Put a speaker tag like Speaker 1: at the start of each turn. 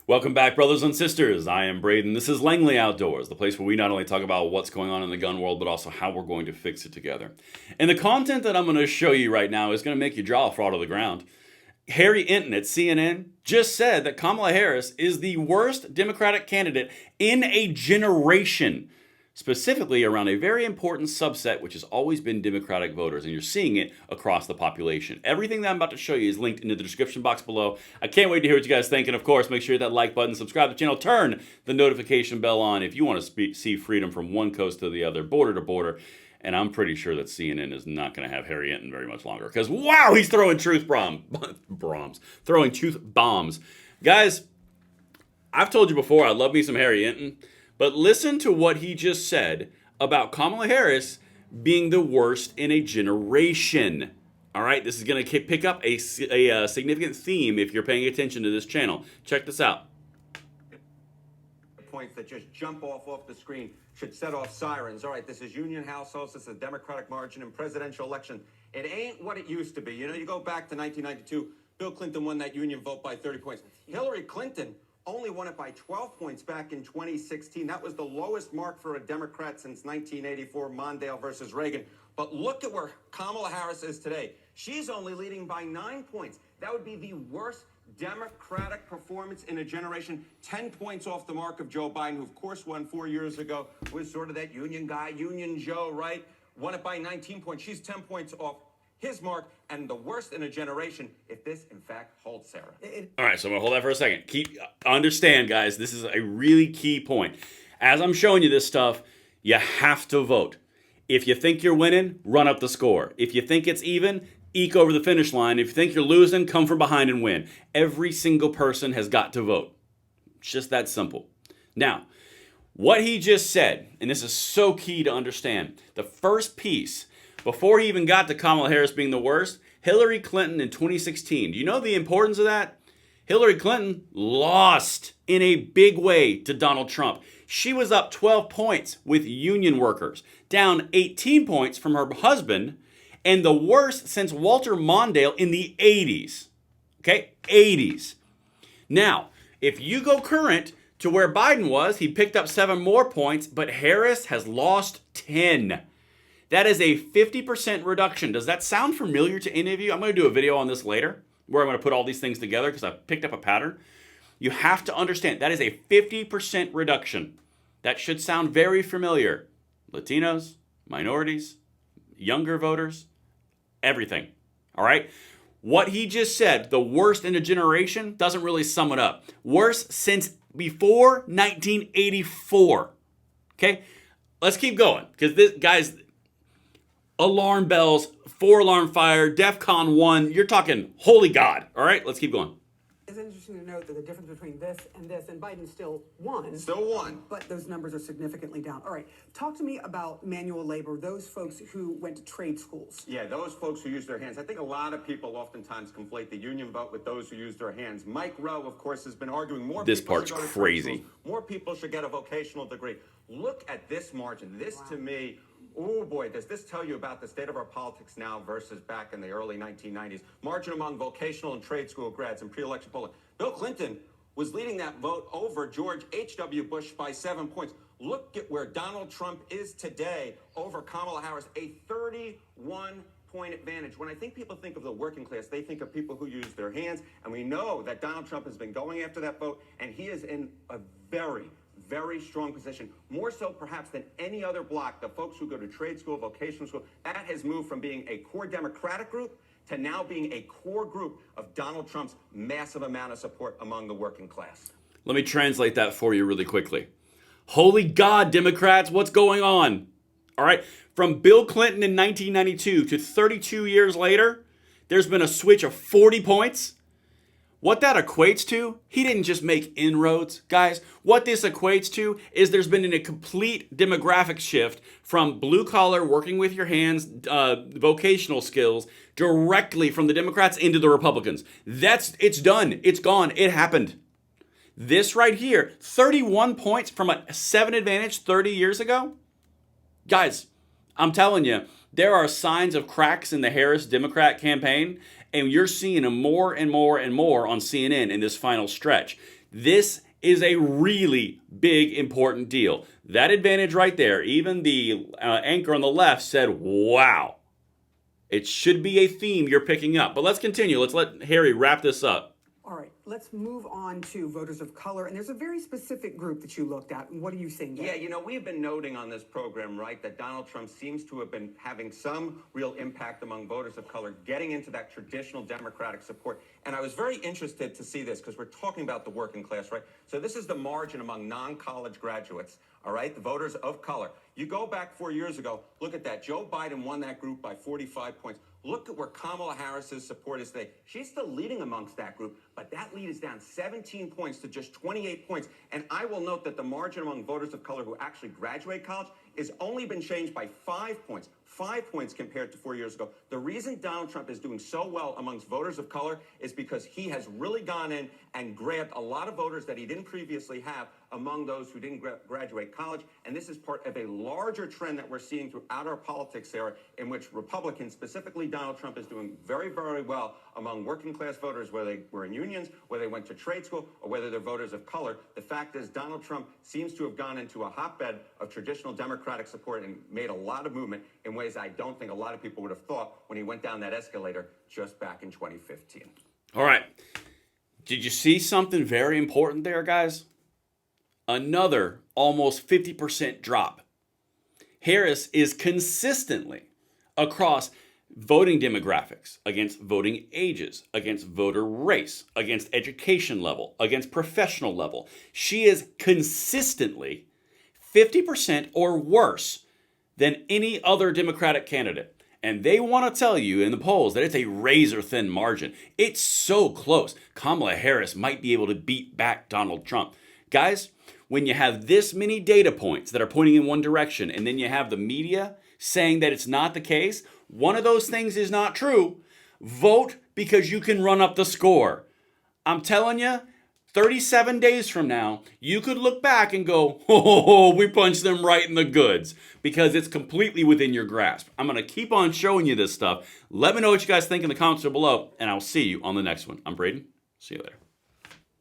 Speaker 1: Welcome back, brothers and sisters. I am Braden. This is Langley Outdoors, the place where we not only talk about what's going on in the gun world, but also how we're going to fix it together. And the content that I'm going to show you right now is going to make your jaw fall to the ground. Harry Enten at CNN just said that Kamala Harris is the worst Democratic candidate in a generation, specifically around a very important subset, which has always been Democratic voters, and you're seeing it across the population. Everything that I'm about to show you is linked in the description box below. I can't wait to hear what you guys think, and of course, make sure you hit that like button, subscribe to the channel, turn the notification bell on if you want to see freedom from one coast to the other, border to border. And I'm pretty sure that CNN is not going to have Harry Enten very much longer, because wow, he's throwing truth bombs. Guys, I've told you before, I love me some Harry Enten. But listen to what he just said about Kamala Harris being the worst in a generation. All right, this is going to pick up a significant theme if you're paying attention to this channel. Check this out.
Speaker 2: Points that just jump off the screen should set off sirens. All right, this is Union households. This is a Democratic margin in presidential election. It ain't what it used to be. You know, you go back to 1992, Bill Clinton won that union vote by 30 points. Hillary Clinton only won it by 12 points back in 2016. That was the lowest mark for a Democrat since 1984, Mondale versus Reagan. But look at where Kamala Harris is today. She's only leading by 9 points. That would be the worst Democratic performance in a generation. 10 points off the mark of Joe Biden, who of course won 4 years ago, was sort of that union guy, Union Joe, right? Won it by 19 points. She's 10 points off his mark, and the worst in a generation if this, in fact, holds, Sarah.
Speaker 1: All right, so I'm going to hold that for a second. Understand, guys, this is a really key point. As I'm showing you this stuff, you have to vote. If you think you're winning, run up the score. If you think it's even, eke over the finish line. If you think you're losing, come from behind and win. Every single person has got to vote. It's just that simple. Now, what he just said, and this is so key to understand, the first piece, before he even got to Kamala Harris being the worst, Hillary Clinton in 2016. Do you know the importance of that? Hillary Clinton lost in a big way to Donald Trump. She was up 12 points with union workers, down 18 points from her husband, and the worst since Walter Mondale in the 80s. Okay, 80s. Now, if you go current to where Biden was, he picked up 7 more points, but Harris has lost 10. That is a 50% reduction. Does that sound familiar to any of you? I'm going to do a video on this later where I'm going to put all these things together because I've picked up a pattern. You have to understand that is a 50% reduction. That should sound very familiar. Latinos, minorities, younger voters, everything. All right? What he just said, the worst in a generation, doesn't really sum it up. Worst since before 1984. Okay? Let's keep going because this, guys, alarm bells, 4-alarm fire, DEFCON 1. You're talking, holy God. All right, let's keep going.
Speaker 3: It's interesting to note that the difference between this, and Biden still won.
Speaker 2: Still won.
Speaker 3: But those numbers are significantly down. All right, talk to me about manual labor, those folks who went to trade schools.
Speaker 2: Yeah, those folks who use their hands. I think a lot of people oftentimes conflate the union vote with those who use their hands. Mike Rowe, of course, has been arguing more.
Speaker 1: This
Speaker 2: people
Speaker 1: part's
Speaker 2: should go to trade
Speaker 1: crazy.
Speaker 2: schools. More people should get a vocational degree. Look at this margin. This, to me, oh boy, does this tell you about the state of our politics now versus back in the early 1990s. Margin among vocational and trade school grads in pre-election polling. Bill Clinton was leading that vote over George H.W. Bush by 7 points. Look at where Donald Trump is today over Kamala Harris, a 31-point advantage. When I think people think of the working class, they think of people who use their hands, and we know that Donald Trump has been going after that vote, and he is in a very strong position, more so perhaps than any other bloc. The folks who go to trade school, vocational school, that has moved from being a core Democratic group to now being a core group of Donald Trump's massive amount of support among the working class.
Speaker 1: Let me translate that for you really quickly. Holy God, Democrats, what's going on? All right, from Bill Clinton in 1992 to 32 years later, there's been a switch of 40 points. What that equates to, he didn't just make inroads, guys. What this equates to is there's been a complete demographic shift from blue collar, working with your hands, vocational skills, directly from the Democrats into the Republicans. It's done. It's gone. It happened. This right here, 31 points from a 7 advantage 30 years ago. Guys, I'm telling you, there are signs of cracks in the Harris Democrat campaign, and you're seeing them more and more and more on CNN in this final stretch. This is a really big, important deal. That advantage right there, even the anchor on the left said, wow. It should be a theme you're picking up. But let's continue. Let's let Harry wrap this up.
Speaker 3: All right, let's move on to voters of color. And there's a very specific group that you looked at. And what are you seeing there?
Speaker 2: Yeah, you know, we've been noting on this program, right, that Donald Trump seems to have been having some real impact among voters of color, getting into that traditional Democratic support. And I was very interested to see this because we're talking about the working class, right? So this is the margin among non-college graduates, all right, the voters of color. You go back 4 years ago, look at that. Joe Biden won that group by 45 points. Look at where Kamala Harris's support is today. She's still leading amongst that group, but that lead is down 17 points to just 28 points. And I will note that the margin among voters of color who actually graduate college has only been changed by 5 points. 5 points compared to 4 years ago. The reason Donald Trump is doing so well amongst voters of color is because he has really gone in and grabbed a lot of voters that he didn't previously have among those who didn't graduate college. And this is part of a larger trend that we're seeing throughout our politics era, in which Republicans, specifically Donald Trump, is doing very, very well among working class voters, whether they were in unions, whether they went to trade school, or whether they're voters of color. The fact is Donald Trump seems to have gone into a hotbed of traditional Democratic support and made a lot of movement in ways I don't think a lot of people would have thought when he went down that escalator just back in 2015.
Speaker 1: All right. Did you see something very important there, guys? Another almost 50% drop. Harris is consistently across voting demographics, against voting ages, against voter race, against education level, against professional level. She is consistently 50% or worse than any other Democratic candidate. And they want to tell you in the polls that it's a razor-thin margin. It's so close. Kamala Harris might be able to beat back Donald Trump. Guys, when you have this many data points that are pointing in one direction, and then you have the media saying that it's not the case, one of those things is not true. Vote because you can run up the score. I'm telling you, 37 days from now, you could look back and go, oh, we punched them right in the goods, because it's completely within your grasp. I'm going to keep on showing you this stuff. Let me know what you guys think in the comments below, and I'll see you on the next one. I'm Braden. See you later.